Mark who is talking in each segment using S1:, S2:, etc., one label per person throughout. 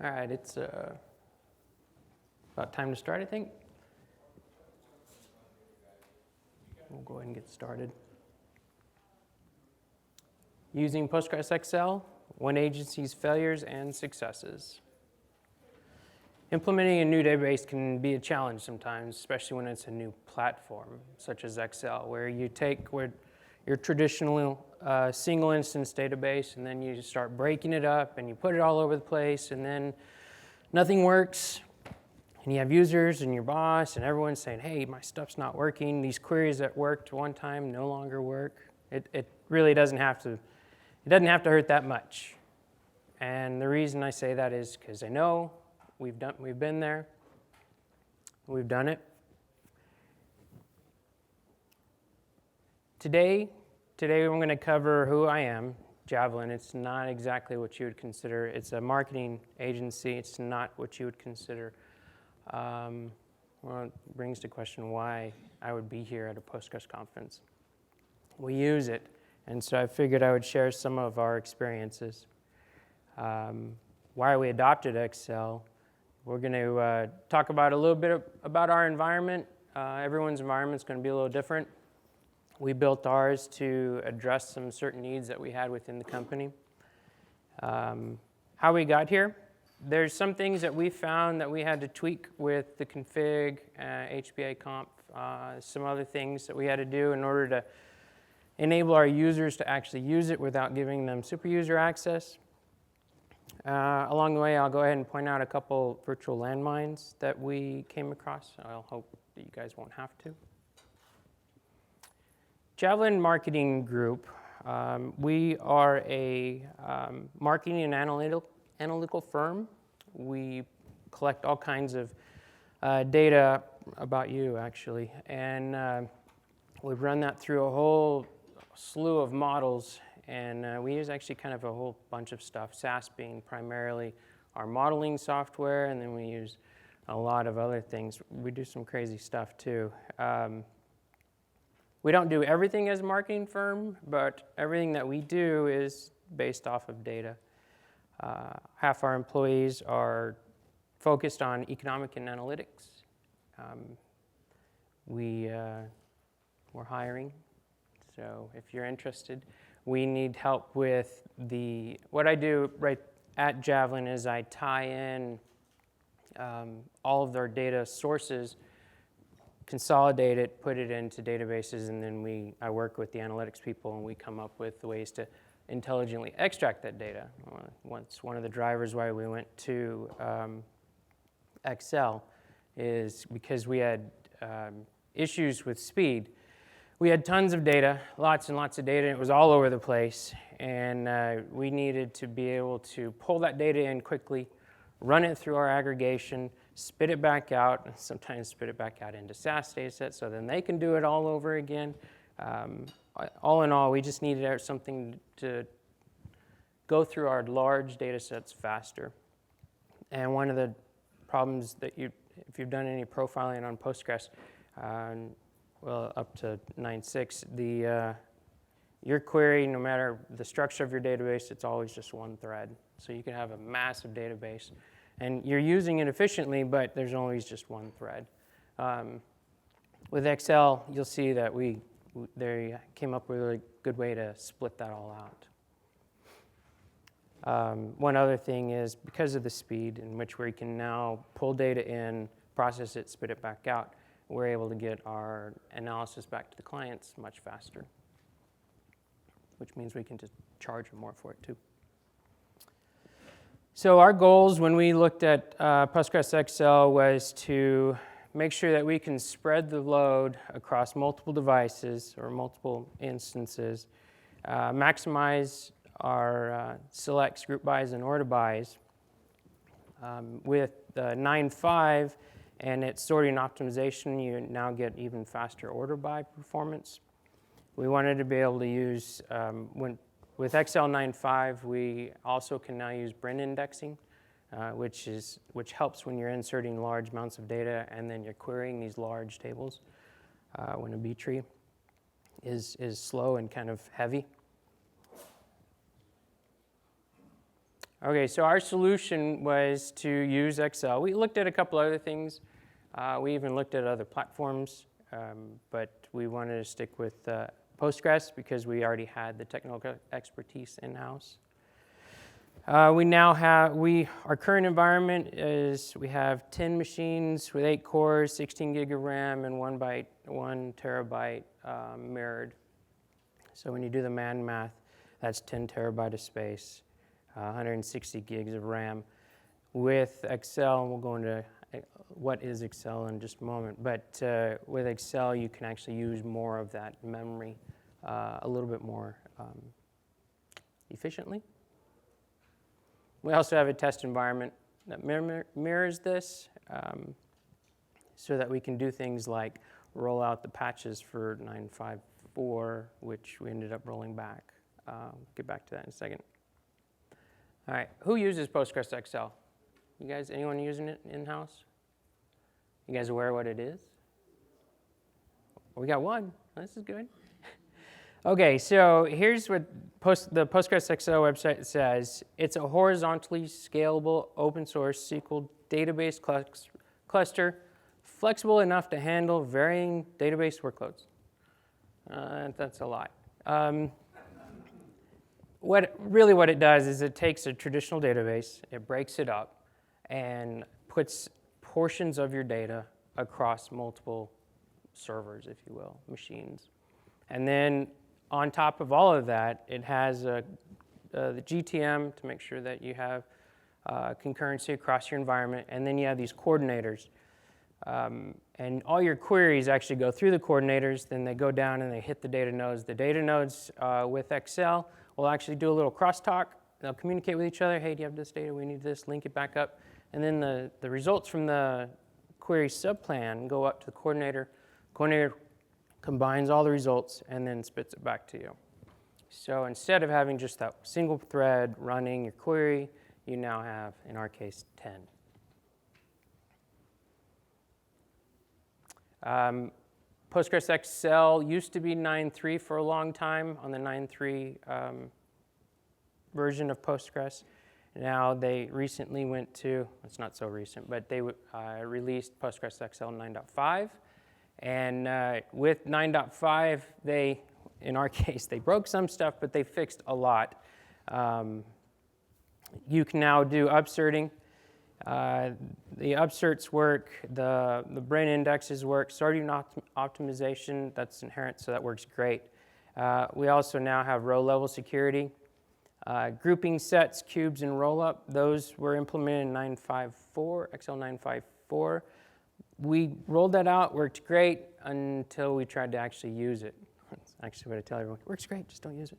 S1: All right, it's about time to start, I think. We'll go ahead and get started. Using Postgres XL, one agency's failures and successes. Implementing a new database can be a challenge sometimes, especially when it's a new platform, such as XL, where you take your traditional single instance database and then you start breaking it up and you put it all over the place and then nothing works. And you have users and your boss and everyone's saying, hey, my stuff's not working. These queries that worked one time no longer work. It really doesn't have to hurt that much. And the reason I say that is because I know we've been there. We've done it. Today we're going to cover who I am, Javelin. It's not exactly what you would consider. It's a marketing agency. It's not what you would consider. Well, it brings to question why I would be here at a Postgres conference. We use it, and so I figured I would share some of our experiences. Why we adopted XL. We're going to talk about a little bit about our environment. Everyone's environment is going to be a little different. We built ours to address some certain needs that we had within the company. How we got here. There's some things that we found that we had to tweak with the config, HBA comp, some other things that we had to do in order to enable our users to actually use it without giving them super user access. Along the way, I'll go ahead and point out a couple virtual landmines that we came across. I'll hope that you guys won't have to. Javelin Marketing Group. We are a marketing and analytical firm. We collect all kinds of data about you, actually, and we've run that through a whole slew of models, and we use actually kind of a whole bunch of stuff, SAS being primarily our modeling software, and then we use a lot of other things. We do some crazy stuff, too. We don't do everything as a marketing firm, but everything that we do is based off of data. Half our employees are focused on economic and analytics. We're hiring, so if you're interested, we need help with what I do right at Javelin is I tie in all of their data sources, consolidate it, put it into databases, and then I work with the analytics people and we come up with ways to intelligently extract that data. Once one of the drivers why we went to XL is because we had issues with speed. We had tons of data, lots and lots of data, and it was all over the place, and we needed to be able to pull that data in quickly, run it through our aggregation, spit it back out, and sometimes spit it back out into SAS datasets so then they can do it all over again. All in all, we just needed something to go through our large data sets faster. And one of the problems that if you've done any profiling on Postgres, well, up to 9.6, your query, no matter the structure of your database, it's always just one thread. So you can have a massive database, and you're using it efficiently, but there's always just one thread. With XL, you'll see that they came up with a really good way to split that all out. One other thing is because of the speed in which we can now pull data in, process it, spit it back out, we're able to get our analysis back to the clients much faster, which means we can just charge them more for it too. So our goals when we looked at Postgres XL was to make sure that we can spread the load across multiple devices or multiple instances, maximize our selects, group bys, and order bys. With 9.5 and its sorting optimization, you now get even faster order by performance. We wanted to be able to use, with XL 9.5, we also can now use Brin indexing, which helps when you're inserting large amounts of data and then you're querying these large tables when a B tree is slow and kind of heavy. Okay, so our solution was to use Excel. We looked at a couple other things. We even looked at other platforms, but we wanted to stick with Postgres because we already had the technical expertise in-house. Our current environment is we have 10 machines with 8 cores, 16 gig of RAM, and 1 terabyte mirrored. So when you do the math, that's 10 terabyte of space, 160 gigs of RAM. With Excel, and we'll go into what is Excel in just a moment, but with Excel, you can actually use more of that memory a little bit more efficiently. We also have a test environment that mirrors this so that we can do things like roll out the patches for 9.5.4, which we ended up rolling back. Get back to that in a second. All right, who uses Postgres XL? You guys, anyone using it in-house? You guys aware of what it is? We got one. This is good. Okay, so here's what the Postgres XL website says. It's a horizontally scalable open source SQL database cluster, flexible enough to handle varying database workloads. That's a lot. What it does is it takes a traditional database, it breaks it up, and puts portions of your data across multiple servers, if you will, machines. And then on top of all of that, it has the GTM to make sure that you have concurrency across your environment, and then you have these coordinators. And all your queries actually go through the coordinators, then they go down and they hit the data nodes. The data nodes with Excel will actually do a little crosstalk. They'll communicate with each other. Hey, do you have this data? We need this. Link it back up. And then the results from the query subplan go up to the coordinator. Coordinator combines all the results and then spits it back to you. So instead of having just that single thread running your query, you now have, in our case, 10. Postgres XL used to be 9.3 for a long time on the 9.3 version of Postgres. Now they recently went to, it's not so recent, but they released Postgres XL 9.5. And with 9.5, they, in our case, they broke some stuff, but they fixed a lot. You can now do upserting. The upserts work, the brain indexes work, sorting optimization, that's inherent, so that works great. We also now have row-level security. Grouping sets, cubes, and rollup, those were implemented in 9.5.4, XL 9.5.4. We rolled that out, worked great until we tried to actually use it. That's actually what I tell everyone, it works great, just don't use it.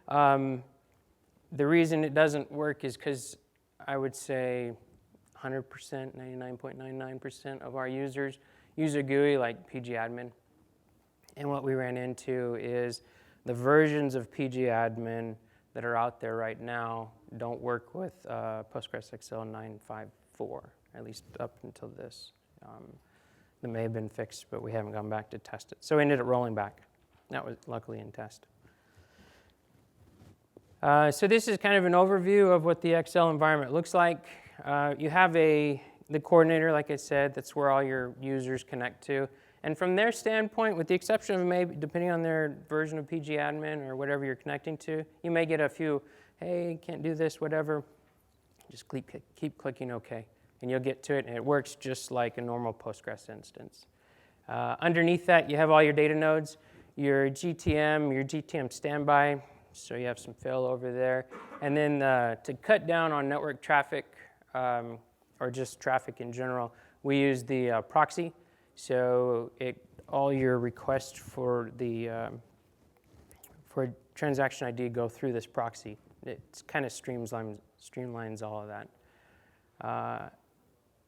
S1: The reason it doesn't work is because I would say 100%, 99.99% of our users use a GUI like pgadmin. And what we ran into is the versions of pgadmin that are out there right now don't work with Postgres XL 9.5.4, at least up until this. That may have been fixed, but we haven't gone back to test it. So we ended up rolling back. That was luckily in test. So this is kind of an overview of what the XL environment looks like. You have the coordinator, like I said, that's where all your users connect to. And from their standpoint, with the exception of maybe, depending on their version of pgadmin or whatever you're connecting to, you may get a few, hey, can't do this, whatever. Just keep clicking OK, and you'll get to it, and it works just like a normal Postgres instance. Underneath that, you have all your data nodes, your GTM standby, so you have some failover there. And then to cut down on network traffic, or just traffic in general, we use the proxy. So all your requests for transaction ID go through this proxy. It kind of streamlines all of that.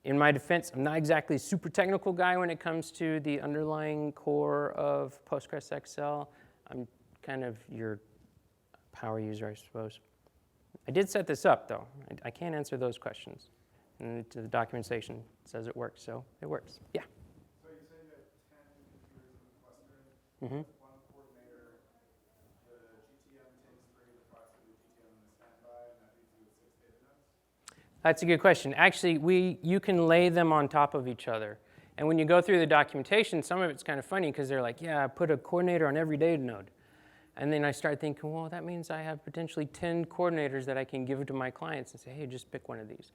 S1: In my defense, I'm not exactly a super technical guy when it comes to the underlying core of Postgres XL. I'm kind of your power user, I suppose. I did set this up, though. I can't answer those questions. And the documentation says it works, so it works. Yeah?
S2: So you say you have 10 computers in the cluster.
S1: Mm-hmm.
S2: One coordinator, the GTM takes 3, the proxy, the GTM, and the standby, and that leaves you with 6 data
S1: That's a good question. Actually, you can lay them on top of each other. And when you go through the documentation, some of it's kind of funny because they're like, yeah, put a coordinator on every data node. And then I start thinking, well, that means I have potentially 10 coordinators that I can give to my clients and say, hey, just pick one of these.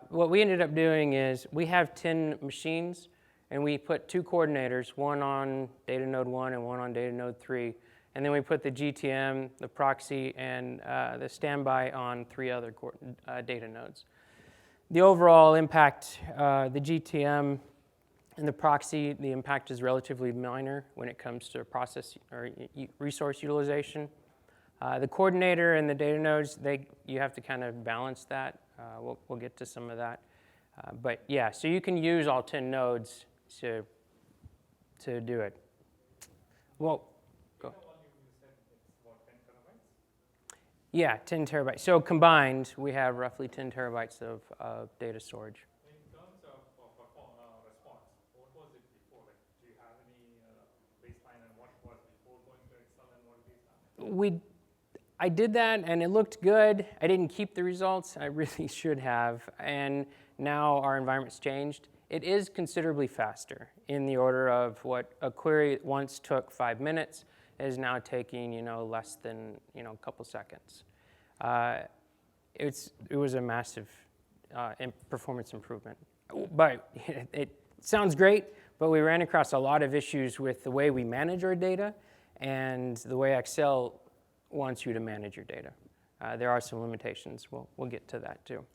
S1: What we ended up doing is we have 10 machines, and we put 2 coordinators, one on data node 1 and one on data node 3. And then we put the GTM, the proxy, and the standby on 3 other data nodes. The overall impact, the GTM and the proxy, the impact is relatively minor when it comes to process or resource utilization. The coordinator and the data nodes, you have to kind of balance that. We'll get to some of that. But yeah, so you can use all 10 nodes to do it. Well, go. Yeah, 10 terabytes. So combined, we have roughly 10 terabytes of data storage.
S3: In terms of response, what was it before? Like, do you have any baseline and what was before going to Excel and what it is now?
S1: I did that and it looked good. I didn't keep the results. I really should have. And now our environment's changed. It is considerably faster in the order of what a query once took 5 minutes is now taking, less than, a couple seconds. It was a massive performance improvement. But it sounds great, but we ran across a lot of issues with the way we manage our data and the way Excel wants you to manage your data. There are some limitations. We'll get to that too.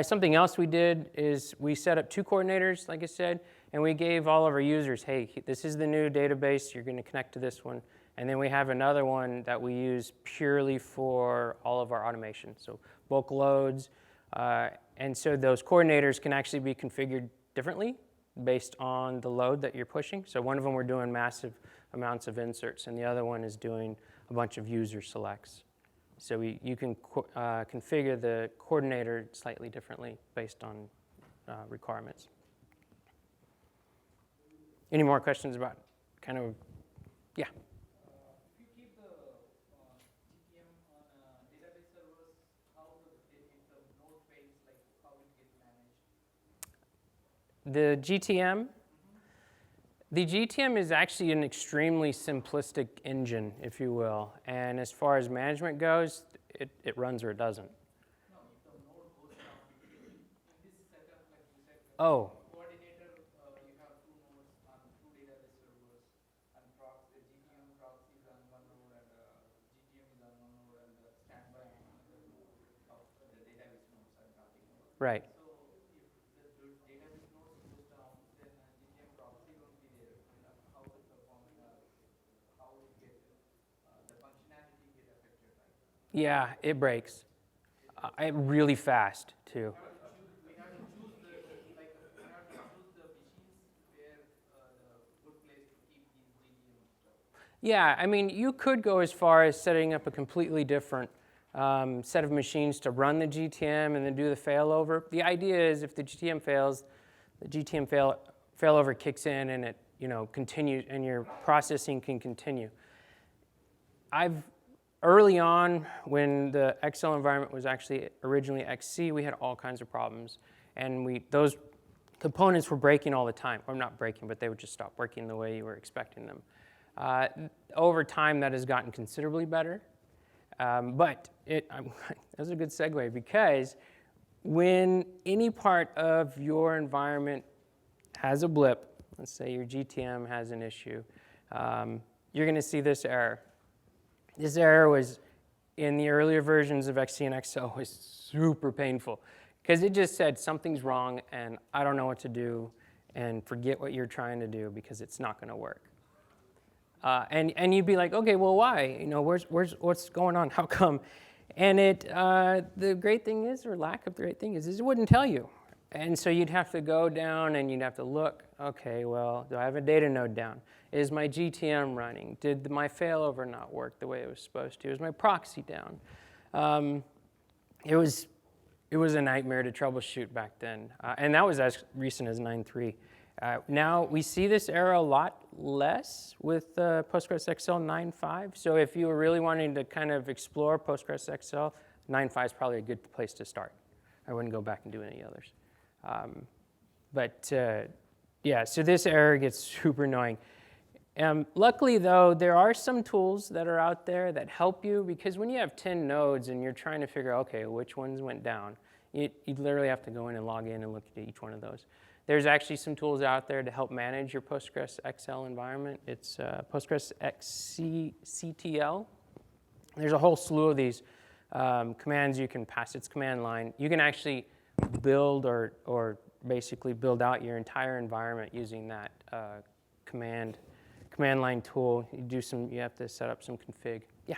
S1: Something else we did is we set up 2 coordinators, like I said, and we gave all of our users, hey, this is the new database, you're going to connect to this one. And then we have another one that we use purely for all of our automation, so bulk loads. And so those coordinators can actually be configured differently based on the load that you're pushing. So one of them we're doing massive amounts of inserts, and the other one is doing a bunch of user selects. So you can configure the coordinator slightly differently based on requirements. Any more questions about kind of, yeah?
S4: If you keep the GTM on database servers, how if the node fails, like how it gets managed?
S1: The GTM? The GTM is actually an extremely simplistic engine, if you will. And as far as management goes, it runs or it doesn't.
S4: No, if the node goes down, in this setup, like you said,
S1: Oh.
S4: coordinator, you have 2 nodes on 2 database servers, and the GTM proxy is on 1 node, and GTM is on 1 node, and the standby on another node of the database nodes I'm talking about.
S1: Right.
S4: So if the database nodes goes down, then GTM proxy won't be there. How the performance, how it get the functionality get affected, right?
S1: Yeah, it breaks. Really fast, too.
S4: We have to choose the machines where the good place to keep these GTM stuff.
S1: Yeah, I mean, you could go as far as setting up a completely different set of machines to run the GTM and then do the failover. The idea is if the GTM fails, the GTM failover kicks in and it continues, and your processing can continue. Early on, when the XL environment was actually originally XC, we had all kinds of problems. And those components were breaking all the time. Or not breaking, but they would just stop working the way you were expecting them. Over time, that has gotten considerably better. But that's a good segue, because when any part of your environment has a blip, let's say your GTM has an issue, you're going to see this error. This error was, in the earlier versions of XC and XL, was super painful because it just said something's wrong and I don't know what to do, and forget what you're trying to do because it's not going to work. And you'd be like, okay, well, why? What's going on? How come? And the great thing is, or lack of the great thing is it wouldn't tell you. And so you'd have to go down and you'd have to look, okay, well, do I have a data node down? Is my GTM running? Did my failover not work the way it was supposed to? Is my proxy down? It was a nightmare to troubleshoot back then. And that was as recent as 9.3. Now we see this error a lot less with Postgres XL 9.5. So if you were really wanting to kind of explore Postgres XL, 9.5 is probably a good place to start. I wouldn't go back and do any others. Yeah, so this error gets super annoying. Luckily, though, there are some tools that are out there that help you, because when you have 10 nodes and you're trying to figure out, okay, which ones went down, you literally have to go in and log in and look at each one of those. There's actually some tools out there to help manage your Postgres XL environment. It's Postgres XCTL. There's a whole slew of these commands you can pass. It's command line. You can actually build or basically build out your entire environment using that command line tool. You have to set up some config. Yeah.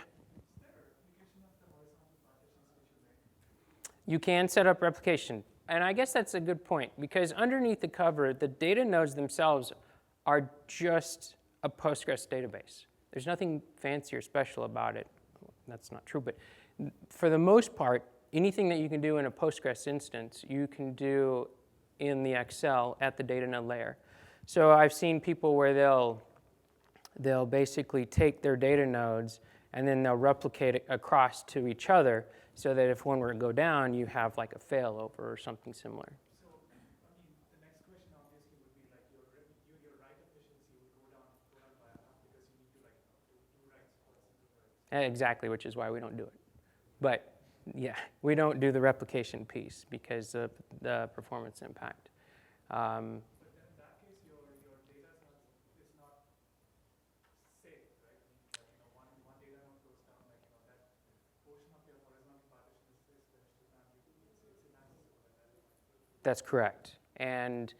S1: You can set up replication. And I guess that's a good point, because underneath the cover, the data nodes themselves are just a Postgres database. There's nothing fancy or special about it. That's not true, but for the most part, anything that you can do in a Postgres instance, you can do in the XL at the data node layer. So I've seen people where they'll basically take their data nodes and then they'll replicate it across to each other, so that if one were to go down, you have like a failover or something similar.
S2: So, I mean, the next question obviously would be like your write efficiency would go down by a half, because you need to like do writes for a single write.
S1: Exactly, which is why we don't do it. But yeah, we don't do the replication piece because of the performance impact.
S2: But then in that case, your data is not safe, right? I mean, like, one data node goes down, like, that portion of your horizontal partition is finished, it's inaccessible at that point.
S1: That's correct. And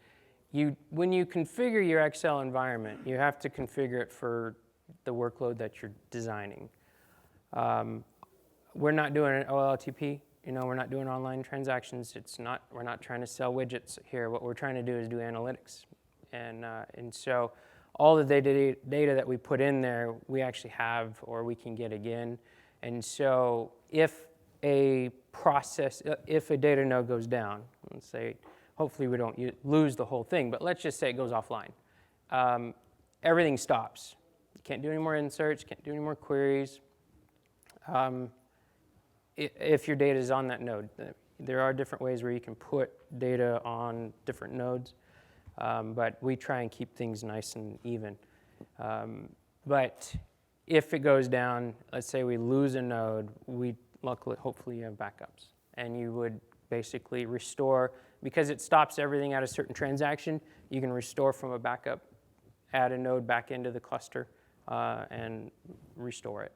S1: when you configure your XL environment, you have to configure it for the workload that you're designing. We're not doing an OLTP. We're not doing online transactions. We're not trying to sell widgets here. What we're trying to do is do analytics. And so all the data that we put in there, we actually have, or we can get again. And so if a data node goes down, let's say, hopefully we don't lose the whole thing, but let's just say it goes offline. Everything stops. You can't do any more inserts, can't do any more queries. If your data is on that node. There are different ways where you can put data on different nodes, but we try and keep things nice and even. But if it goes down, let's say we lose a node, hopefully you have backups. And you would basically restore, because it stops everything at a certain transaction, you can restore from a backup, add a node back into the cluster, and restore it.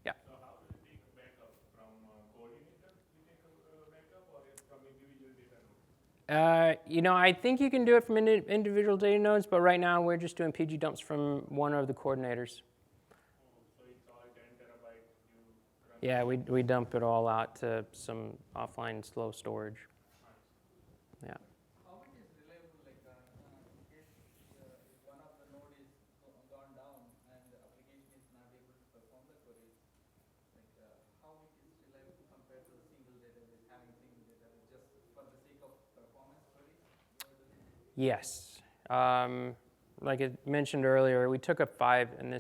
S1: Yeah.
S3: So how do you take a backup? From coordinator, you take a backup, or it's from individual data node?
S1: I think you can do it from individual data nodes, but right now we're just doing PG dumps from one of the coordinators.
S3: So it's all 10 terabyte. You run.
S1: Yeah, we dump it all out to some offline slow storage. Yeah.
S4: How it is reliable, like in case if one of the node is gone down and the application is not able to perform the queries, like how it is reliable compared to a single database, having single database just for the sake of performance queries?
S1: Yes. Like I mentioned earlier, we took a 5, and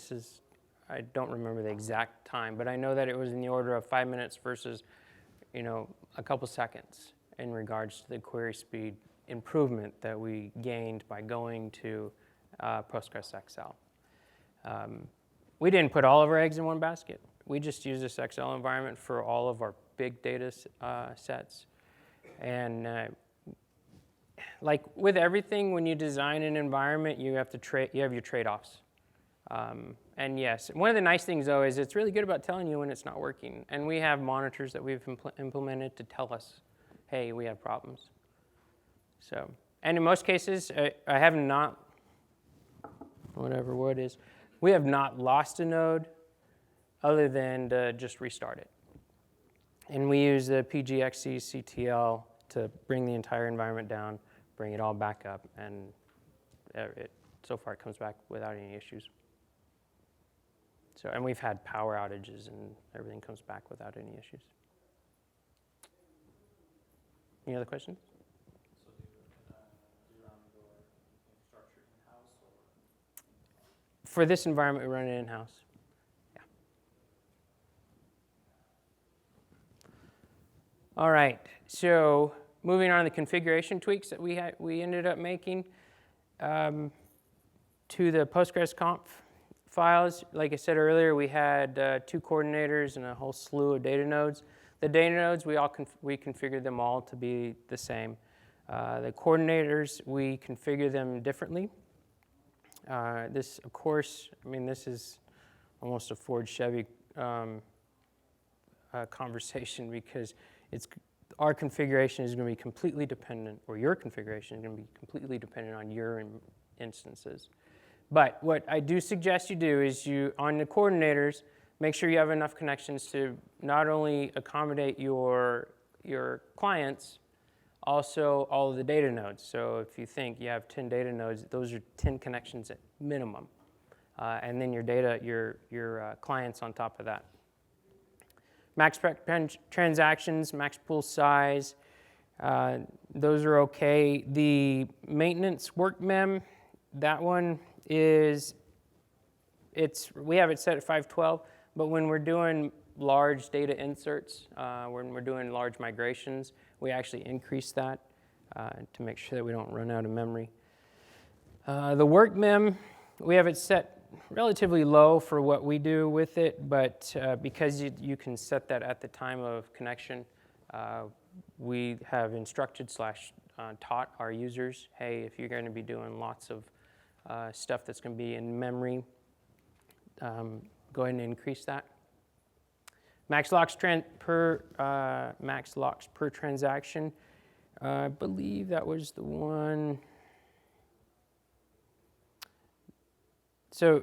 S1: I don't remember the exact time, but I know that it was in the order of 5 minutes versus, a couple seconds in regards to the query speed improvement that we gained by going to Postgres XL. We didn't put all of our eggs in one basket. We just used this XL environment for all of our big data sets. And like with everything, when you design an environment, you have your trade-offs. And yes, one of the nice things, though, is it's really good about telling you when it's not working. And we have monitors that we've implemented to tell us, hey, we have problems. So, and in most cases, I have not, whatever word is, we have not lost a node other than to just restart it. And we use the PGXE CTL to bring the entire environment down, bring it all back up, and so far it comes back without any issues. So, and we've had power outages and everything comes back without any issues. Any other questions?
S5: So do you run your infrastructure in-house, or?
S1: For this environment, we run it in-house. Yeah. All right, so moving on to the configuration tweaks that we ended up making to the Postgres conf files. Like I said earlier, we had 2 coordinators and a whole slew of data nodes. The data nodes, we configured them all to be the same. The coordinators, we configure them differently. This, of course, I mean, this is almost a Ford Chevy conversation, because our configuration is going to be completely dependent, or your configuration is going to be completely dependent on your instances. But what I do suggest you do is on the coordinators, make sure you have enough connections to not only accommodate your clients, also all of the data nodes. So if you think you have 10 data nodes, those are 10 connections at minimum. And then your clients on top of that. Max transactions, max pool size, those are okay. The maintenance work mem, that one is, we have it set at 512, but when we're doing large data inserts, when we're doing large migrations, we actually increase that to make sure that we don't run out of memory. The work mem, we have it set relatively low for what we do with it, but because you can set that at the time of connection, we have instructed / taught our users, hey, if you're going to be doing lots of stuff that's going to be in memory, go ahead and increase that. Max locks per transaction, I believe that was the one. So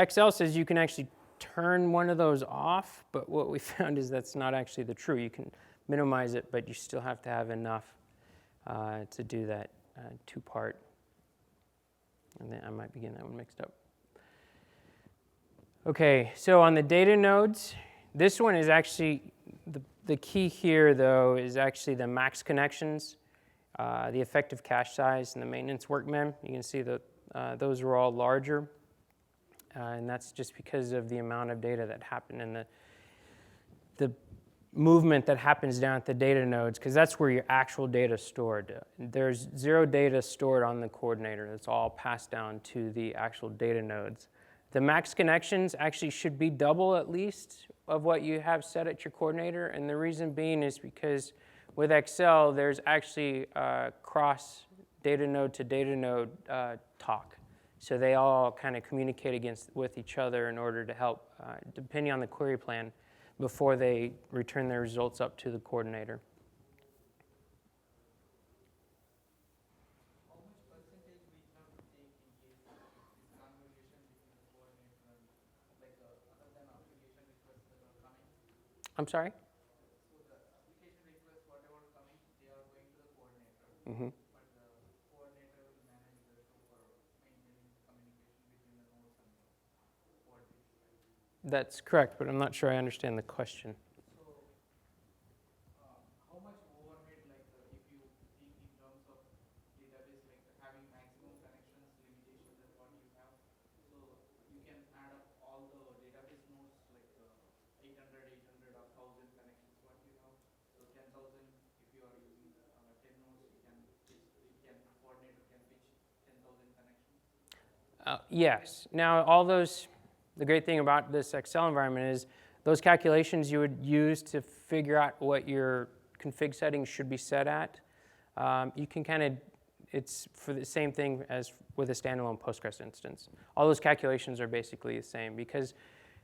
S1: XL says you can actually turn one of those off, but what we found is that's not actually the true. You can minimize it, but you still have to have enough to do that 2-part. And then I might be getting that one mixed up. Okay, so on the data nodes, this one is actually, the key here though is actually the max connections, the effective cache size, and the maintenance work mem. You can see that those are all larger. And that's just because of the amount of data that happened and the movement that happens down at the data nodes, because that's where your actual data is stored. There's 0 data stored on the coordinator. It's all passed down to the actual data nodes. The max connections actually should be double at least of what you have set at your coordinator, and the reason being is because with XL, there's actually cross data node to data node talk. So they all kind of communicate with each other in order to help, depending on the query plan, before they return their results up to the coordinator.
S4: How much percentage we have to take in case this conversation between the coordinator and other than application requests that are coming?
S1: I'm sorry?
S4: So the application requests, whatever coming, they are going to the coordinator.
S1: Mm-hmm.
S4: But the coordinator will manage the chauffeur maintaining communication between the nodes and the coordinator.
S1: That's correct, but I'm not sure I understand the question.
S4: So how much overhead, if you think in terms of database, having maximum connections, limitations that what you have, so you can add up all the database nodes 800 or 1000 connections what you have. So 10,000, if you are using 10 nodes, coordinator can pitch 10,000 connections.
S1: Yes. Now, all those, the great thing about this XL environment is those calculations you would use to figure out what your config settings should be set at. You can kind of, it's for the same thing as with a standalone Postgres instance. All those calculations are basically the same because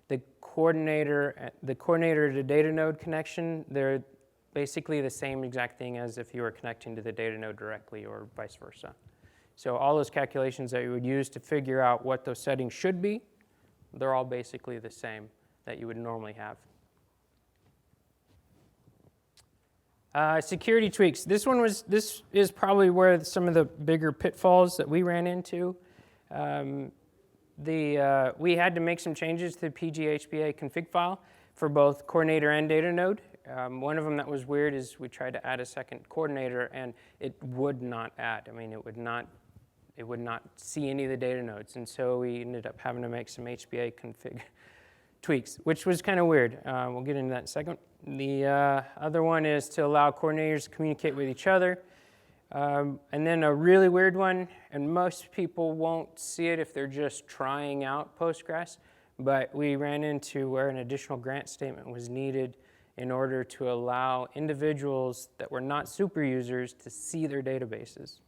S1: the coordinator to data node connection, they're basically the same exact thing as if you were connecting to the data node directly or vice versa. So all those calculations that you would use to figure out what those settings should be, they're all basically the same that you would normally have. Security tweaks. This is probably where some of the bigger pitfalls that we ran into. We had to make some changes to the PGHPA config file for both coordinator and data node. One of them that was weird is we tried to add a second coordinator and it would not add. I mean, it would not see any of the data nodes. And so we ended up having to make some HPA config tweaks, which was kind of weird. We'll get into that in a second. The other one is to allow coordinators to communicate with each other. And then a really weird one, and most people won't see it if they're just trying out Postgres, but we ran into where an additional grant statement was needed in order to allow individuals that were not super users to see their databases.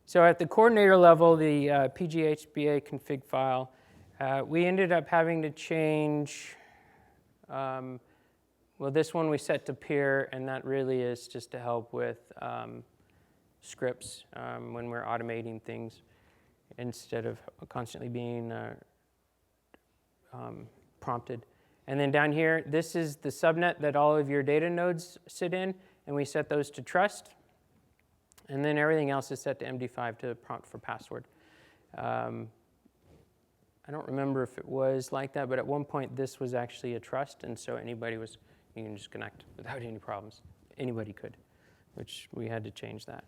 S1: So at the coordinator level, the PGHBA config file, we ended up having to change, well, this one we set to peer, and that really is just to help with scripts when we're automating things instead of constantly being prompted. And then down here, this is the subnet that all of your data nodes sit in, and we set those to trust. And then everything else is set to MD5 to prompt for password. I don't remember if it was like that, but at one point this was actually a trust, and so you can just connect without any problems. Anybody could, which we had to change that.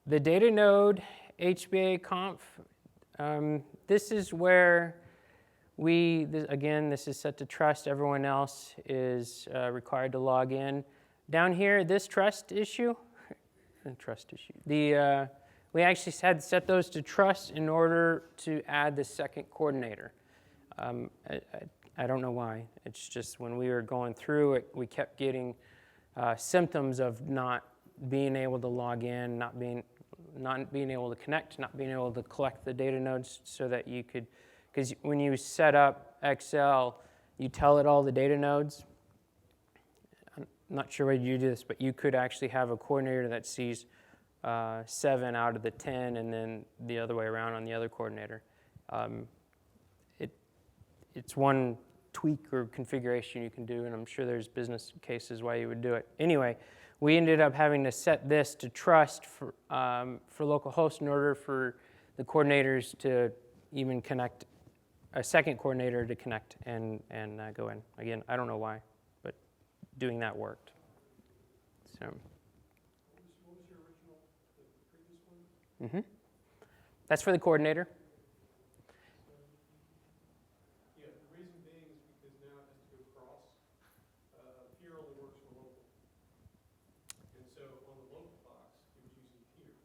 S1: The Datanode HBA conf, this is where again, this is set to trust. Everyone else is required to log in. Down here, this trust issue, we actually had set those to trust in order to add the second coordinator. I don't know why. It's just when we were going through it, we kept getting symptoms of not being able to log in, not being able to connect, not being able to collect the data nodes so that you could, because when you set up XL, you tell it all the data nodes. I'm not sure whether you do this, but you could actually have a coordinator that sees 7 out of the 10, and then the other way around on the other coordinator. It's one tweak or configuration you can do, and I'm sure there's business cases why you would do it. Anyway, we ended up having to set this to trust for localhost in order for the coordinators to even connect, a second coordinator to connect and go in. Again, I don't know why, but doing that worked. So.
S2: What was your original, the previous one?
S1: That's for the coordinator.
S2: Yeah, the reason being is because now it has to go across. Peer only works for local. And so on the local box, it was using peer.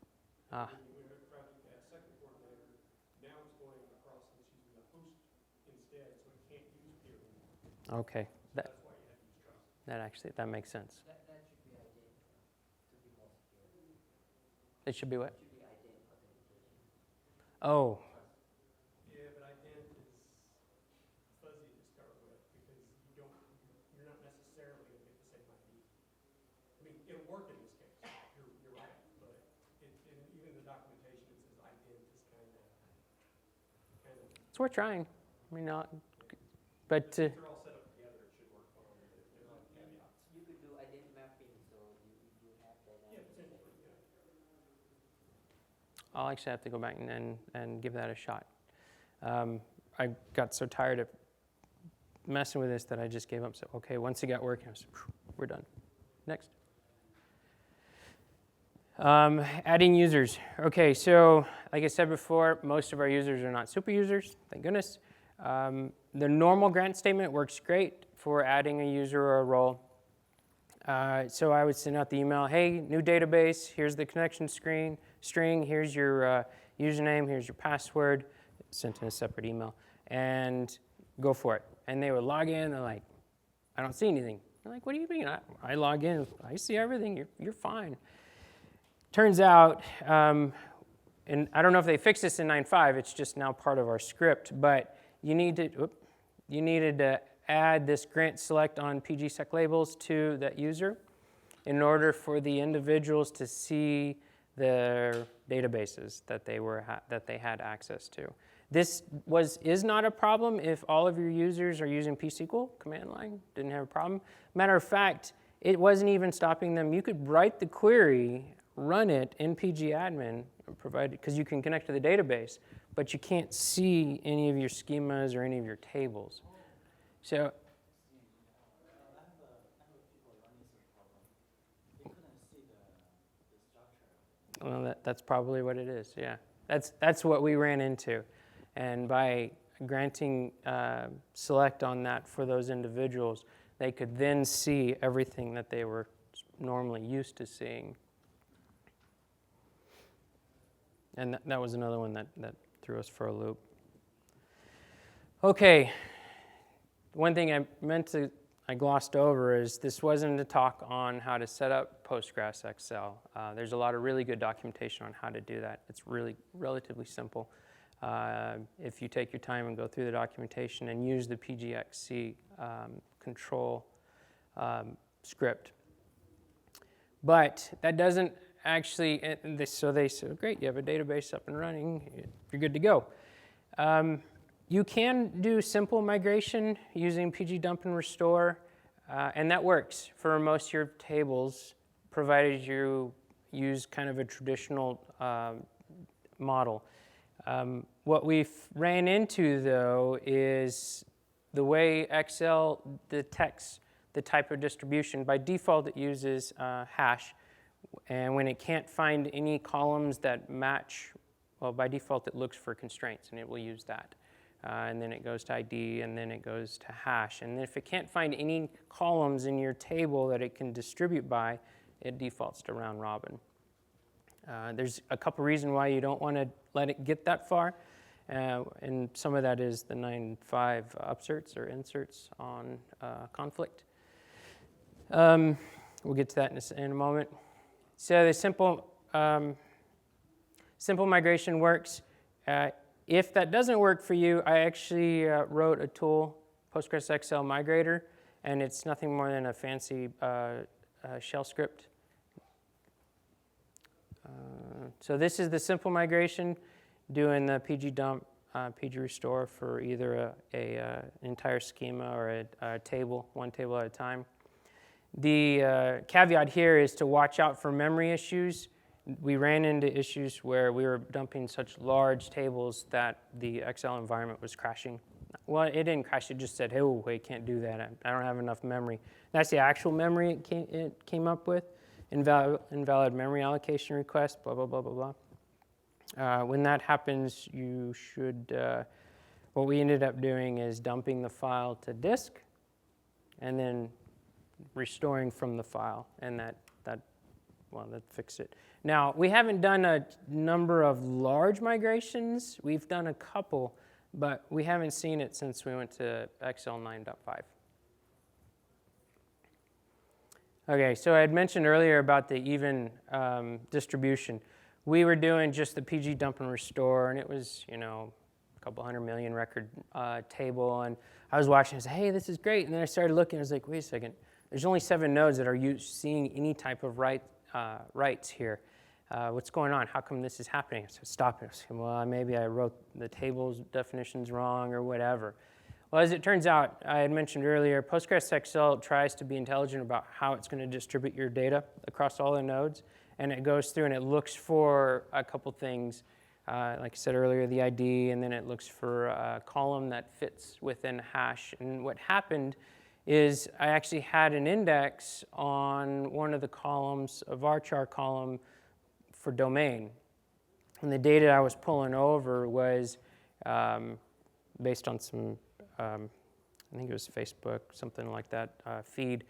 S2: When you tried to add second coordinator, now it's going across and it's using the host instead, so it can't use peer anymore.
S1: Okay.
S2: So that's why you have to use trust.
S1: That makes sense.
S4: That should be identical to be more secure.
S1: It should be what?
S4: Should be identical authentication.
S1: Oh.
S2: Yeah, but ident is fuzzy to start with because you're not necessarily going to get the same ID. I mean, it'll work in this case. You're right, but even the documentation it says ident is kind of.
S1: So we're trying. I mean, but
S2: If they're all set up together, it should work fine. There are caveats.
S4: You could do ident mapping, so you have that.
S2: Yeah, potentially. Yeah.
S1: I'll actually have to go back and give that a shot. I got so tired of messing with this that I just gave up. So, okay, once it got working, I was, we're done. Next. Adding users. Okay, so like I said before, most of our users are not super users, thank goodness. The normal grant statement works great for adding a user or a role. So I would send out the email, hey, new database, here's the connection string, here's your username, here's your password, sent in a separate email, and go for it. And they would log in, they're like, I don't see anything. I'm like, what do you mean? I log in, I see everything, you're fine. Turns out, and I don't know if they fixed this in 9.5, it's just now part of our script, but you needed to add this grant select on PGSec labels to that user in order for the individuals to see their databases that they had access to. This is not a problem if all of your users are using pSQL command line, didn't have a problem. Matter of fact, it wasn't even stopping them. You could write the query, run it in pgadmin, because you can connect to the database, but you can't see any of your schemas or any of your tables. So,
S5: I have people running some problem. They couldn't see the structure.
S1: well, that's probably what it is, yeah. That's what we ran into. And by, granting select on that for those individuals, they could then see everything that they were normally used to seeing. And that was another one that threw us for a loop. Okay, one thing I glossed over is this wasn't a talk on how to set up Postgres XL. There's a lot of really good documentation on how to do that. It's really relatively simple. If you take your time and go through the documentation and use the PGXC control script. But that doesn't actually, so they said, great, you have a database up and running, you're good to go. You can do simple migration using PG dump and restore, and that works for most of your tables, provided you use kind of a traditional model. What we've ran into, though, is the way XL detects the type of distribution. By default, it uses hash, and when it can't find any columns that match, well, by default, it looks for constraints, and it will use that. And then it goes to ID, and then it goes to hash. And if it can't find any columns in your table that it can distribute by, it defaults to round robin. There's a couple reasons why you don't want to let it get that far. And some of that is the 9.5 upserts or inserts on conflict. We'll get to that in a moment. So the simple migration works. If that doesn't work for you, I actually wrote a tool, Postgres XL Migrator, and it's nothing more than a fancy shell script. So this is the simple migration, doing the PG dump, PG restore for either an entire schema or a table, one table at a time. The caveat here is to watch out for memory issues. We ran into issues where we were dumping such large tables that the XL environment was crashing. Well, it didn't crash, it just said, hey, oh, wait, can't do that. I don't have enough memory. That's the actual memory it came up with. Invalid memory allocation request, blah, blah, blah, blah, blah. When that happens, you should, what we ended up doing is dumping the file to disk and then restoring from the file, and that fixed it. Now, we haven't done a number of large migrations. We've done a couple, but we haven't seen it since we went to XL 9.5. Okay, so I had mentioned earlier about the even distribution. We were doing just the PG dump and restore, and it was, a couple 100 million record table, and I was watching, I said, hey, this is great, and then I started looking, I was like, wait a second, there's only 7 nodes that are seeing any type of writes here. What's going on? How come this is happening? So stop it. I said, well, maybe I wrote the table's definitions wrong or whatever. Well, as it turns out, I had mentioned earlier, Postgres XL tries to be intelligent about how it's going to distribute your data across all the nodes, and it goes through and it looks for a couple things. Like I said earlier, the ID, and then it looks for a column that fits within hash. And what happened is I actually had an index on one of the columns, a varchar column for domain. And the data I was pulling over was based on some, I think it was Facebook, something like that, feed.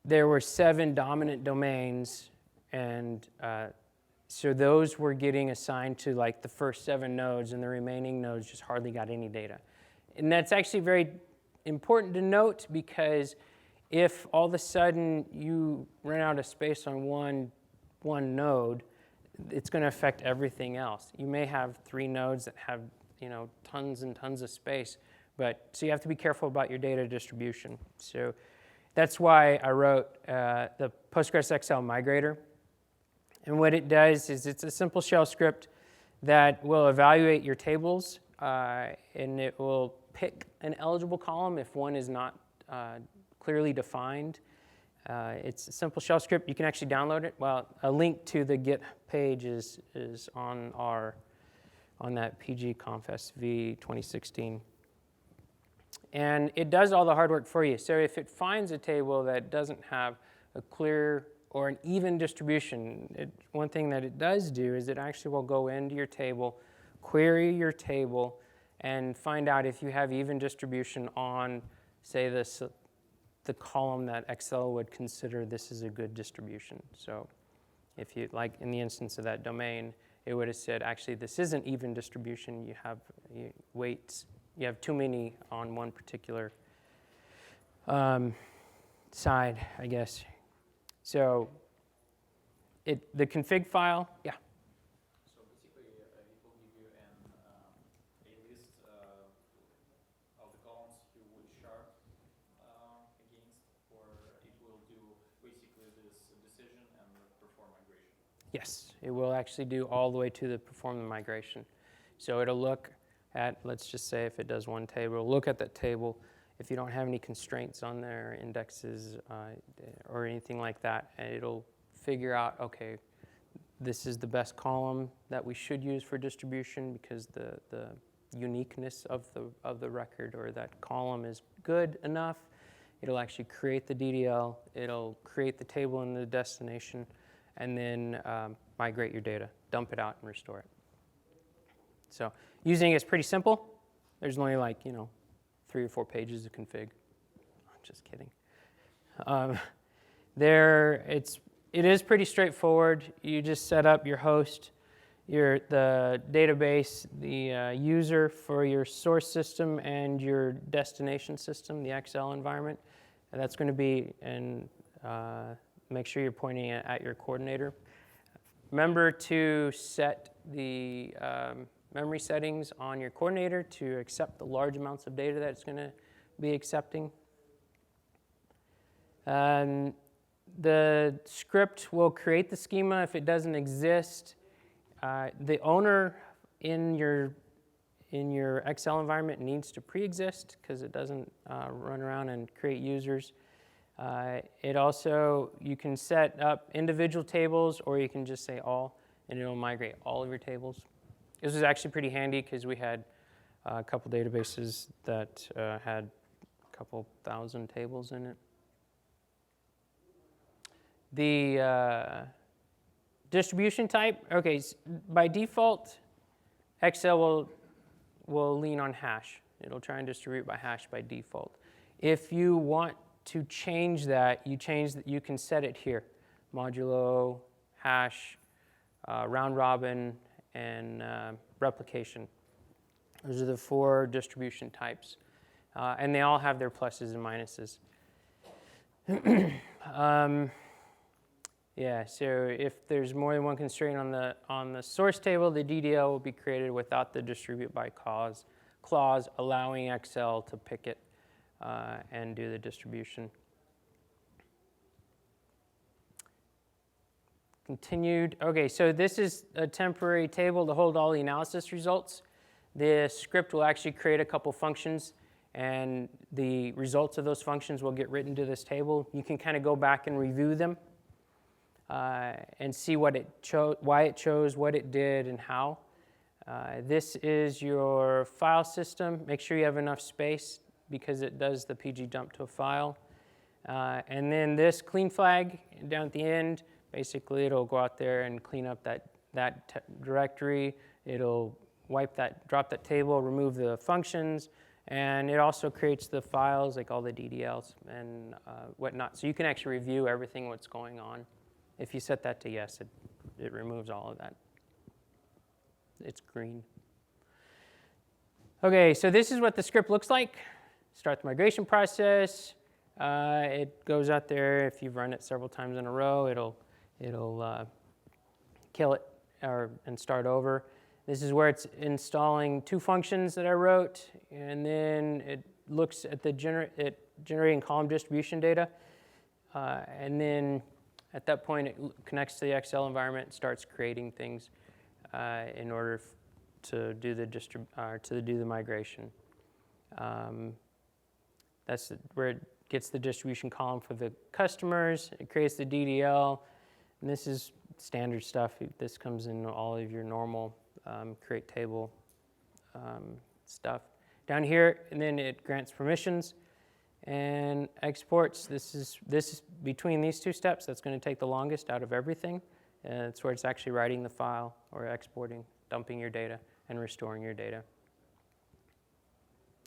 S1: There were 7 dominant domains, and so those were getting assigned to like the first 7 nodes, and the remaining nodes just hardly got any data. And that's actually very important to note, because if all of a sudden you run out of space on one node, it's going to affect everything else. You may have 3 nodes that have tons and tons of space, so you have to be careful about your data distribution. So that's why I wrote the Postgres XL Migrator. And what it does is it's a simple shell script that will evaluate your tables, and it will pick an eligible column if one is not clearly defined. It's a simple shell script. You can actually download it. Well, a link to the Git page is on that PG Conf SV 2016. And it does all the hard work for you. So if it finds a table that doesn't have a clear or an even distribution, one thing that it does do is it actually will go into your table, query your table, and find out if you have even distribution on, say, the column that Excel would consider this is a good distribution. So if you, like in the instance of that domain, it would have said, actually, this isn't even distribution. You have weights. You have too many on one particular side, I guess. So the config file, yeah.
S5: So basically, it will give you a list of the columns you would chart against, or it will do basically this decision and perform migration?
S1: Yes, it will actually do all the way to the perform the migration. So it'll look at, let's just say if it does one table, it'll look at that table. If you don't have any constraints on their indexes or anything like that, it'll figure out, okay, this is the best column that we should use for distribution because the uniqueness of the record or that column is good enough. It'll actually create the DDL. It'll create the table in the destination, and then migrate your data, dump it out, and restore it. So using it is pretty simple. There's only like 3 or 4 pages of config. I'm just kidding. It is pretty straightforward. You just set up your host, the database, the user for your source system, and your destination system, the XL environment. And that's going to be, and make sure you're pointing it at your coordinator. Remember to set the memory settings on your coordinator to accept the large amounts of data that it's going to be accepting. The script will create the schema if it doesn't exist. The owner in your XL environment needs to pre-exist because it doesn't run around and create users. It also, you can set up individual tables, or you can just say all, and it'll migrate all of your tables. This was actually pretty handy because we had a couple databases that had a couple thousand tables in it. The distribution type, okay, by default, XL will lean on hash. It'll try and distribute by hash by default. If you want to change that, you can set it here. Modulo, hash, round robin, and replication. Those are the 4 distribution types. And they all have their pluses and minuses. Yeah, so if there's more than one constraint on the source table, the DDL will be created without the distribute by clause, allowing XL to pick it and do the distribution. Continued. Okay, so this is a temporary table to hold all the analysis results. The script will actually create a couple functions, and the results of those functions will get written to this table. You can kind of go back and review them and see what it chose, why it chose, what it did, and how. This is your file system. Make sure you have enough space because it does the PG dump to a file. And then this clean flag down at the end, basically it'll go out there and clean up that directory. It'll wipe that, drop that table, remove the functions, and it also creates the files, like all the DDLs and whatnot. So you can actually review everything what's going on. If you set that to yes, it removes all of that. It's green. Okay, so this is what the script looks like. Start the migration process. It goes out there. If you've run it several times in a row, it'll kill it and start over. This is where it's installing 2 functions that I wrote, and then it looks at the generating column distribution data, and then at that point it connects to the XL environment and starts creating things in order to do the migration. That's where it gets the distribution column for the customers. It creates the DDL, and this is standard stuff. This comes in all of your normal create table stuff. Down here, and then it grants permissions and exports. This is between these 2 steps. That's going to take the longest out of everything. It's where it's actually writing the file or exporting, dumping your data, and restoring your data.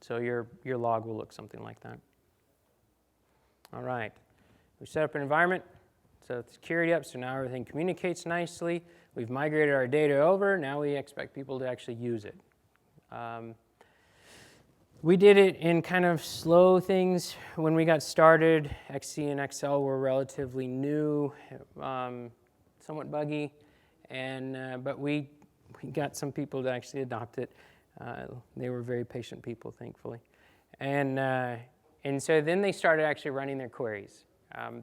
S1: So your log will look something like that. All right, we set up an environment, so security up, so now everything communicates nicely. We've migrated our data over, now we expect people to actually use it. We did it in kind of slow things when we got started. XC and XL were relatively new, somewhat buggy, and but we got some people to actually adopt it. They were very patient people, thankfully. And so then they started actually running their queries.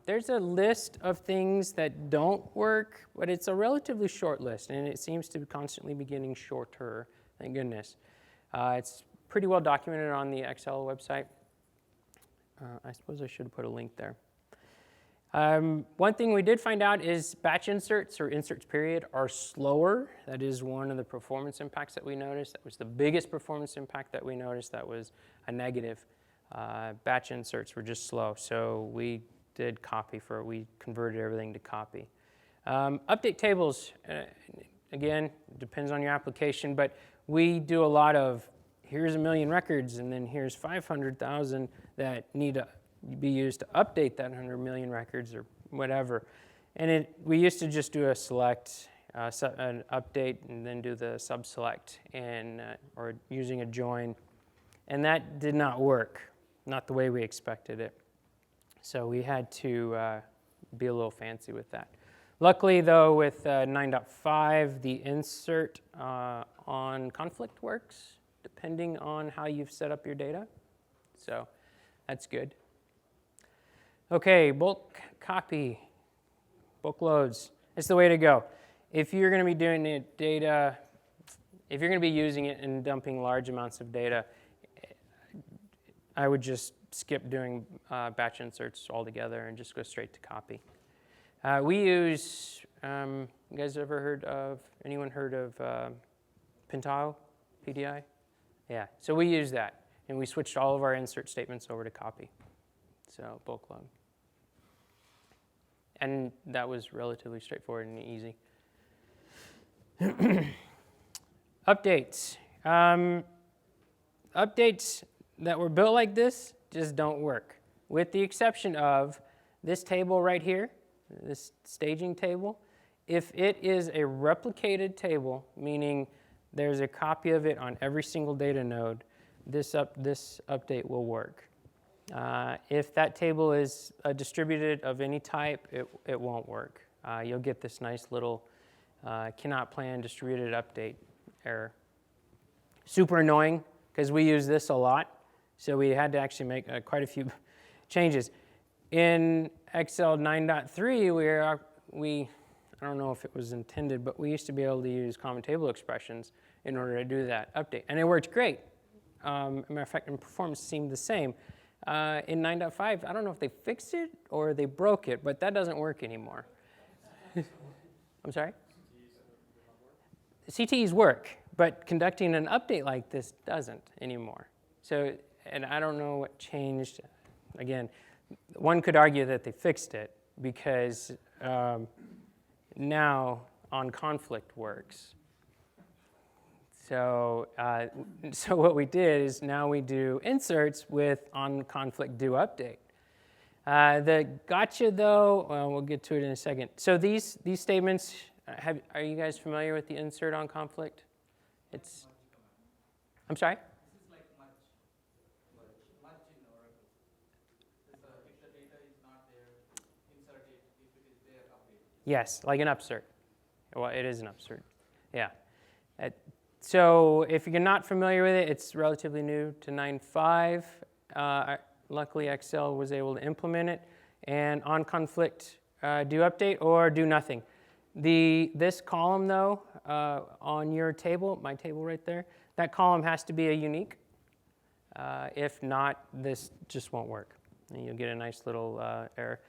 S1: There's a list of things that don't work, but it's a relatively short list, and it seems to constantly be getting shorter, thank goodness. It's pretty well documented on the XL website. I suppose I should have put a link there. One thing we did find out is batch inserts or inserts period are slower. That is one of the performance impacts that we noticed. That was the biggest performance impact that we noticed. That was a negative. Batch inserts were just slow, so we did copy for it. We converted everything to copy. Update tables, again, depends on your application, but we do a lot of here's 1 million records, and then here's 500,000 that need to be used to update that 100 million records or whatever. And we used to just do a select, an update, and then do the sub-select, or using a join. And that did not work, not the way we expected it. So we had to be a little fancy with that. Luckily, though, with 9.5, the insert on conflict works, depending on how you've set up your data. So that's good. Okay, bulk copy, bulk loads. It's the way to go. If you're going to be doing it data, if you're going to be using it and dumping large amounts of data, I would just skip doing batch inserts altogether and just go straight to copy. We use, you guys ever heard of, anyone heard of Pintile, PDI? Yeah, so we use that, and we switched all of our insert statements over to copy, so bulk load. And that was relatively straightforward and easy. Updates. Updates that were built like this just don't work, with the exception of this table right here, this staging table. If it is a replicated table, meaning there's a copy of it on every single data node, this update will work. If that table is distributed of any type, it won't work. You'll get this nice little cannot plan distributed update error. Super annoying, because we use this a lot, so we had to actually make quite a few changes. In XL 9.3, I don't know if it was intended, but we used to be able to use common table expressions in order to do that update. And it worked great. As a matter of fact, and performance seemed the same. In 9.5, I don't know if they fixed it or they broke it, but that doesn't work anymore. I'm sorry? CTEs work, but conducting an update like this doesn't anymore. So, and I don't know what changed. Again, one could argue that they fixed it because now on conflict works. So, so what we did is now we do inserts with on conflict do update. The gotcha though, well, we'll get to it in a second. So these statements, are you guys familiar with the insert on conflict? It's, I'm sorry?
S4: This is like much in Oracle. If the data is not there, insert it. If it is there, update it.
S1: Yes, like an upsert. Well, it is an upsert. Yeah. So if you're not familiar with it, it's relatively new to 9.5. Luckily, XL was able to implement it. And on conflict, do update or do nothing. This column, though, on your table, my table right there, that column has to be a unique. If not, this just won't work. And you'll get a nice little error.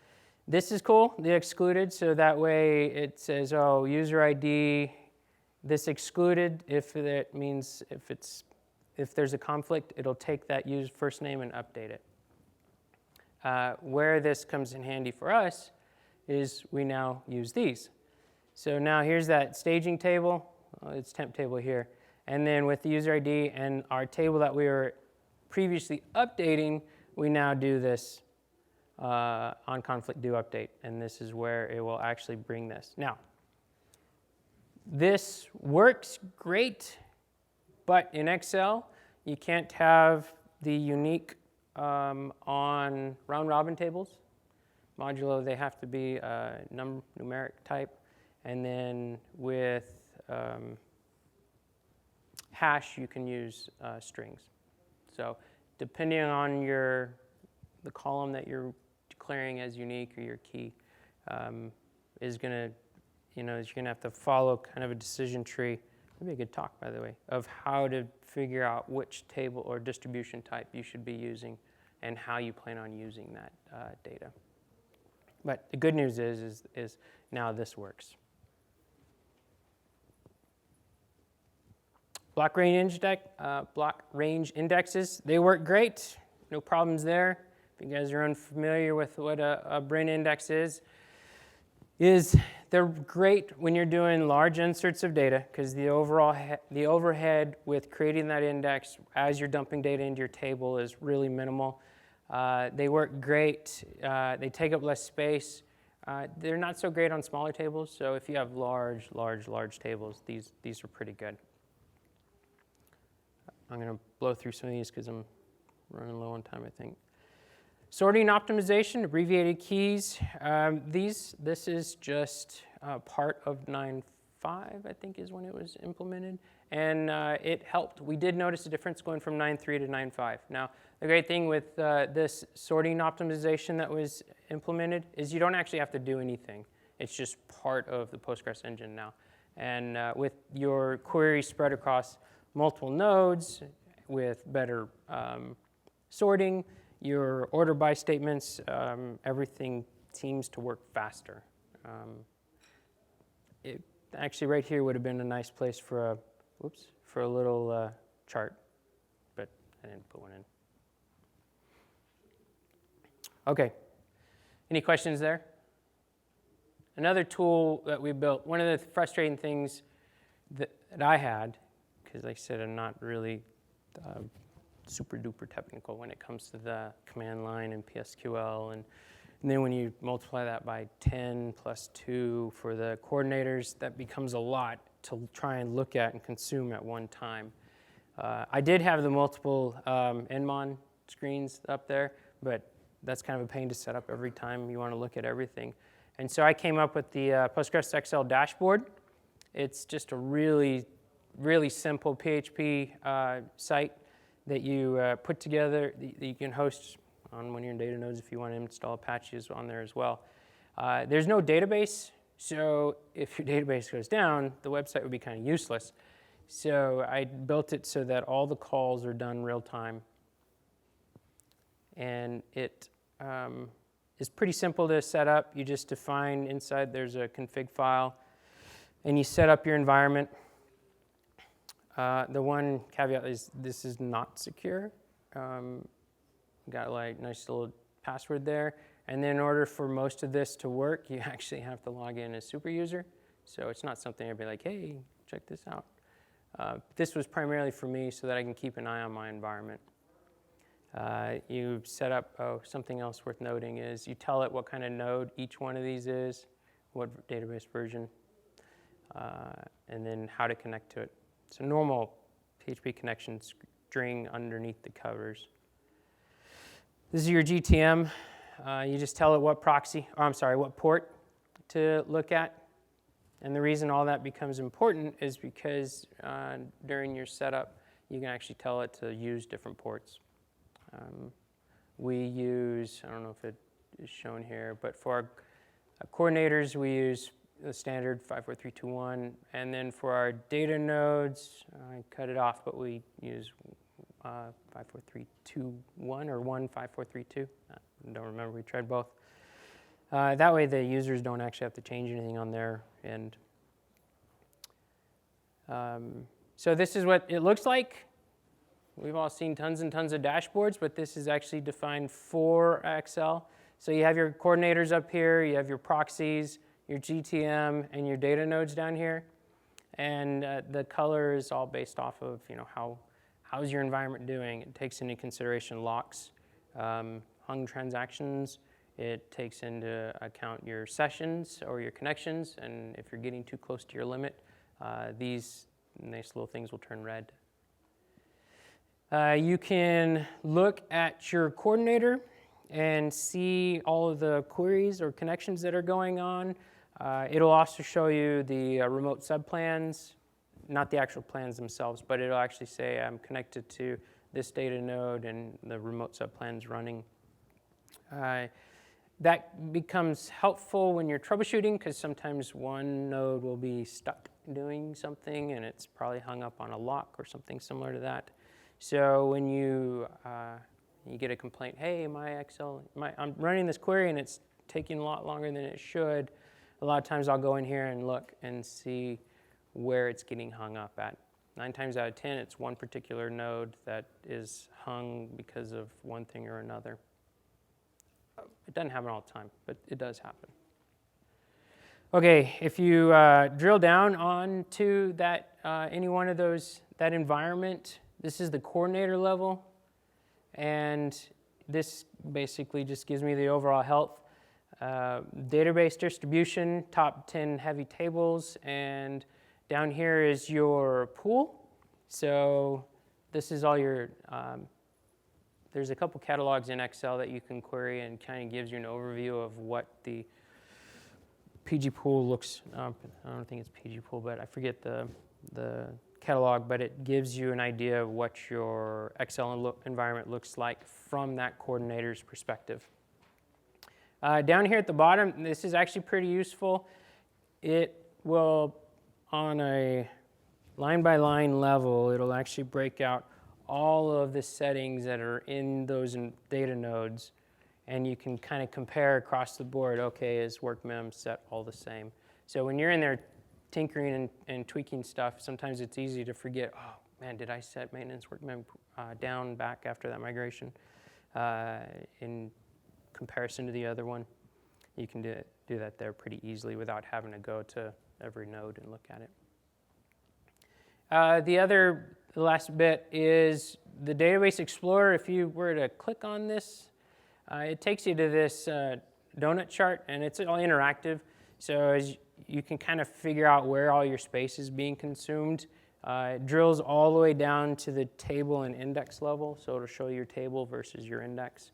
S1: This is cool, the excluded, so that way it says, oh, user ID, this excluded, if that means if there's a conflict, it'll take that used first name and update it. Where this comes in handy for us is we now use these. So now here's that staging table, it's temp table here, and then with the user ID and our table that we were previously updating, we now do this on conflict do update, and this is where it will actually bring this. Now, this works great, but in Excel, you can't have the unique on round-robin tables. Modulo, they have to be numeric type, and then with hash, you can use strings. So depending on the column that you're declaring as unique or your key is going to, you're going to have to follow kind of a decision tree. That'd be a good talk, by the way, of how to figure out which table or distribution type you should be using and how you plan on using that data. But the good news is now this works. Block range indexes, they work great. No problems there. If you guys are unfamiliar with what a Brin index is they're great when you're doing large inserts of data because the overhead with creating that index as you're dumping data into your table is really minimal. They work great. They take up less space. They're not so great on smaller tables, so if you have large tables, these are pretty good. I'm going to blow through some of these because I'm running low on time, I think. Sorting optimization, abbreviated keys. This is just part of 9.5, I think is when it was implemented. And it helped. We did notice a difference going from 9.3 to 9.5. Now, the great thing with this sorting optimization that was implemented is you don't actually have to do anything. It's just part of the Postgres engine now. And with your query spread across multiple nodes with better sorting, your order by statements, everything seems to work faster. It actually right here would have been a nice place for a little chart, but I didn't put one in. Okay, any questions there? Another tool that we built, one of the frustrating things that I had, because like I said, I'm not really super duper technical when it comes to the command line and PSQL, and then when you multiply that by 10 plus 2 for the coordinators, that becomes a lot to try and look at and consume at one time. I did have the multiple Nmon screens up there, but that's kind of a pain to set up every time you want to look at everything. And so I came up with the Postgres XL Dashboard. It's just a really simple PHP site that you put together, that you can host on one of your Datanodes if you want to install Apaches on there as well. There's no database, so if your database goes down, the website would be kind of useless. So I built it so that all the calls are done real time. And it is pretty simple to set up. You just define inside, there's a config file, and you set up your environment. The one caveat is this is not secure. Got like nice little password there. And then in order for most of this to work, you actually have to log in as super user. So it's not something I'd be like, hey, check this out. This was primarily for me so that I can keep an eye on my environment. You set up, something else worth noting is you tell it what kind of node each one of these is, what database version, and then how to connect to it. So normal PHP connection string underneath the covers. This is your GTM. You just tell it what what port to look at. And the reason all that becomes important is because during your setup, you can actually tell it to use different ports. We use, I don't know if it is shown here, but for our coordinators, we use the standard 54321, and then for our data nodes, I cut it off, but we use 54321 or 15432. I don't remember, we tried both. That way the users don't actually have to change anything on their end. So this is what it looks like. We've all seen tons and tons of dashboards, but this is actually defined for XL. So you have your coordinators up here, you have your proxies, your GTM, and your data nodes down here. And the color is all based off of how how's your environment doing? It takes into consideration locks, hung transactions. It takes into account your sessions or your connections, and if you're getting too close to your limit, these nice little things will turn red. You can look at your coordinator and see all of the queries or connections that are going on. It'll also show you the remote subplans, not the actual plans themselves, but it'll actually say I'm connected to this data node and the remote subplan's running. That becomes helpful when you're troubleshooting because sometimes one node will be stuck doing something and it's probably hung up on a lock or something similar to that. So when you get a complaint, hey, I'm running this query and it's taking a lot longer than it should, a lot of times I'll go in here and look and see where it's getting hung up at. 9 times out of 10, it's one particular node that is hung because of one thing or another. It doesn't happen all the time, but it does happen. Okay, if you drill down onto that, any one of those, that environment, this is the coordinator level, and this basically just gives me the overall health. Database distribution, top 10 heavy tables, and down here is your pool. So this is all your, there's a couple catalogs in Excel that you can query and kind of gives you an overview of what the PG pool looks, I don't think it's PG pool, but I forget the catalog, but it gives you an idea of what your XL environment looks like from that coordinator's perspective. Down here at the bottom, this is actually pretty useful. It will, on a line-by-line level, it'll actually break out all of the settings that are in those data nodes, and you can kind of compare across the board, okay, is work mem set all the same? So when you're in there tinkering and tweaking stuff, sometimes it's easy to forget, oh man, did I set maintenance work mem down back after that migration? In comparison to the other one, you can do that there pretty easily without having to go to every node and look at it. The last bit is the Database Explorer. If you were to click on this, it takes you to this donut chart, and it's all interactive. So as you can kind of figure out where all your space is being consumed. It drills all the way down to the table and index level, so it'll show your table versus your index.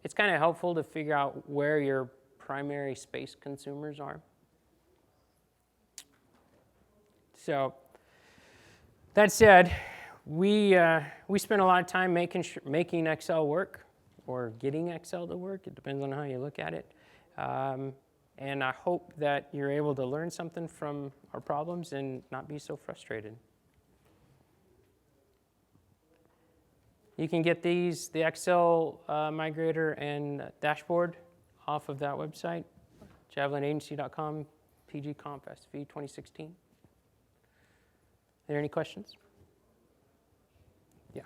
S1: It's kind of helpful to figure out where your primary space consumers are. So that said, we spend a lot of time making Excel work or getting Excel to work. It depends on how you look at it. And I hope that you're able to learn something from our problems and not be so frustrated. You can get the Excel migrator and dashboard off of that website, javelinagency.com, pgconf SV 2016. Are there any questions? Yeah.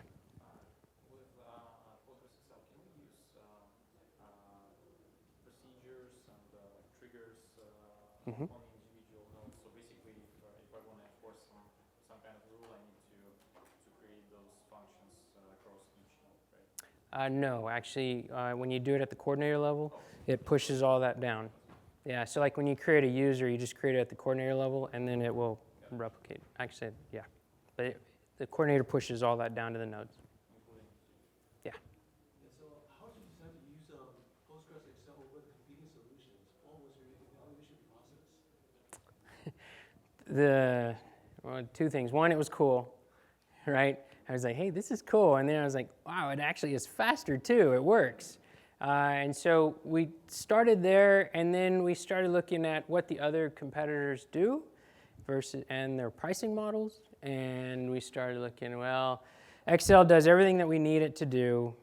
S5: With Postgres XL, can we use procedures and triggers on individual nodes? So basically, if I want to enforce some kind of rule, I need to create those functions across each node, right?
S1: No, actually, when you do it at the coordinator level, it pushes all that down. Yeah, so like when you create a user, you just create it at the coordinator level, and then it will replicate. Actually, yeah. But the coordinator pushes all that down to the nodes. Yeah.
S2: So how did you decide to use Postgres XL over the competing solutions? What was your evaluation process?
S1: Two things. One, it was cool, right? I was like, hey, this is cool. And then I was like, wow, it actually is faster too. It works. And so we started there, and then we started looking at what the other competitors do and their pricing models. And we started looking, well, Excel does everything that we need it to do,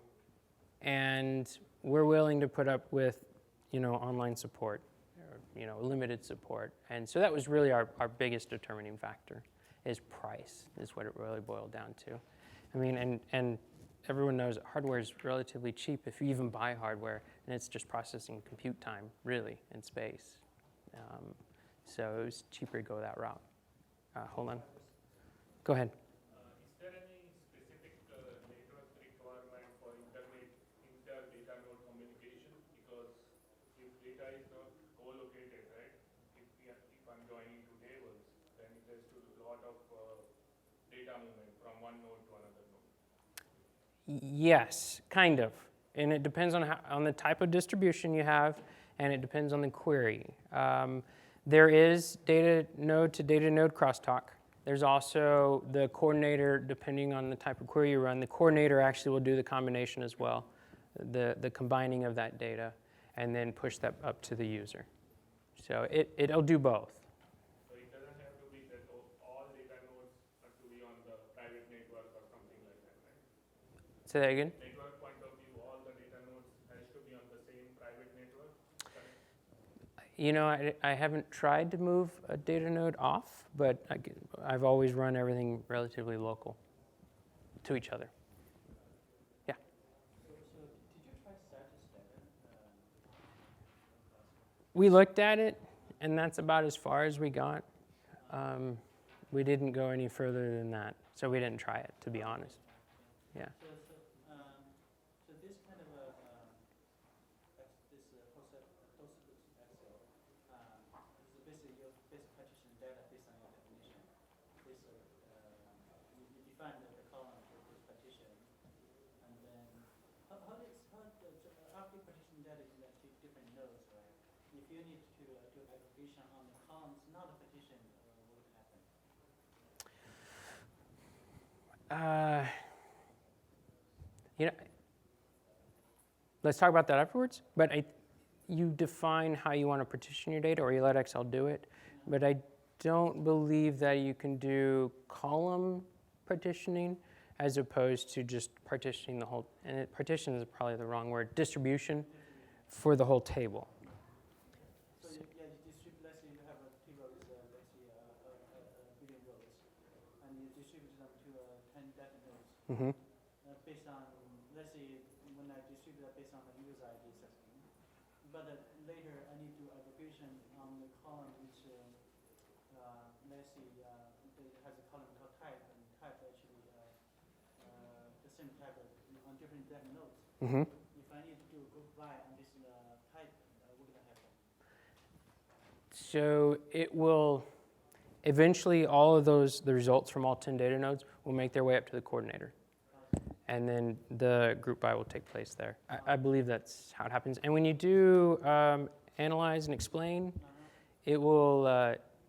S1: and we're willing to put up with, online support, or, limited support. And so that was really our biggest determining factor, is price, is what it really boiled down to. I mean, and everyone knows hardware is relatively cheap if you even buy hardware, and it's just processing compute time, really, in space. So it was cheaper to go that route. Hold on. Go ahead.
S3: Is there any
S1: Yes, kind of. And it depends on, on the type of distribution you have, and it depends on the query. There is Datanode to Datanode crosstalk. There's also the coordinator, depending on the type of query you run, the coordinator actually will do the combination as well, the combining of that data, and then push that up to the user. So it'll do both.
S3: So it doesn't have to be that all data nodes are to be on the private network or something like that, right?
S1: Say that again?
S3: Network point of view, all the data nodes has to be on the same private network, correct?
S1: You know, I haven't tried to move a data node off, but I've always run everything relatively local to each other. Yeah.
S6: So did you try status data?
S1: We looked at it, and that's about as far as we got. We didn't go any further than that, so we didn't try it, to be honest. Yeah.
S6: So this kind of Postgres XL, is basically your basic partition data based on your definition. You define the column for this partition, and then after partition data, you have two different nodes, right? If you need to do aggregation on the columns, not a partition, what would happen?
S1: You know, let's talk about that afterwards. But you define how you want to partition your data, or you let Excel do it. But I don't believe that you can do column partitioning as opposed to just partitioning the whole. And partition is probably the wrong word. Distribution for the whole table.
S6: So you distribute, let's say you have a table with, let's say, a billion rows, and you distribute them to 10 data nodes.
S1: Mm-hmm.
S6: Based on, let's say, when I distribute that based on the user ID system, but later I need to do aggregation on the column which, let's say, it has a column called type, and type actually the same type on different data nodes.
S1: Mm-hmm.
S6: If I need to do group by on this type, what can happen?
S1: So it will, eventually all of those, the results from all 10 data nodes will make their way up to the coordinator. And then the group by will take place there. I believe that's how it happens. And when you do analyze and explain, it will,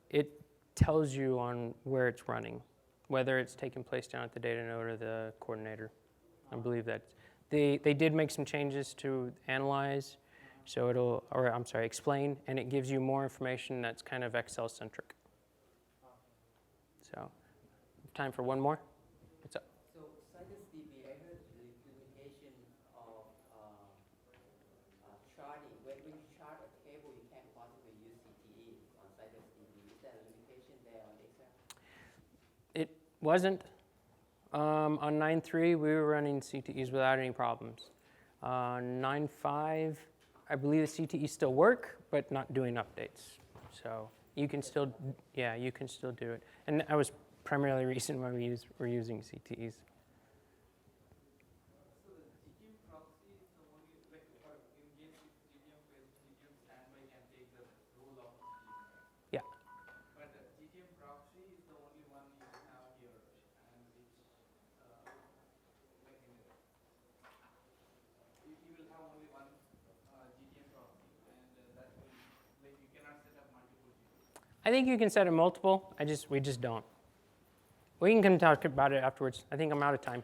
S1: it tells you on where it's running, whether it's taking place down at the data node or the coordinator. I believe that they did make some changes to analyze, so it'll, or I'm sorry, explain, and it gives you more information that's kind of Excel centric. So, time for one more. What's up?
S7: So CitusDB, I heard the limitation of charting. When you chart a table, you can't possibly use CTE on CitusDB. Is that a limitation there on Excel?
S1: It wasn't. On 9.3, we were running CTEs without any problems. 9.5, I believe the CTEs still work, but not doing updates. So you can still, yeah, you can still do it. And that was primarily the reason why we're using CTEs.
S4: So the GTM proxy is the only, like, for in case if GTM fails, GTM standby can take the role of GTM, right?
S1: Yeah.
S4: But GTM proxy is the only one you have here, and which, like, you will have only one GTM proxy, and that will, like, you cannot set up multiple GTM.
S1: I think you can set a multiple. We just don't. We can come talk about it afterwards. I think I'm out of time.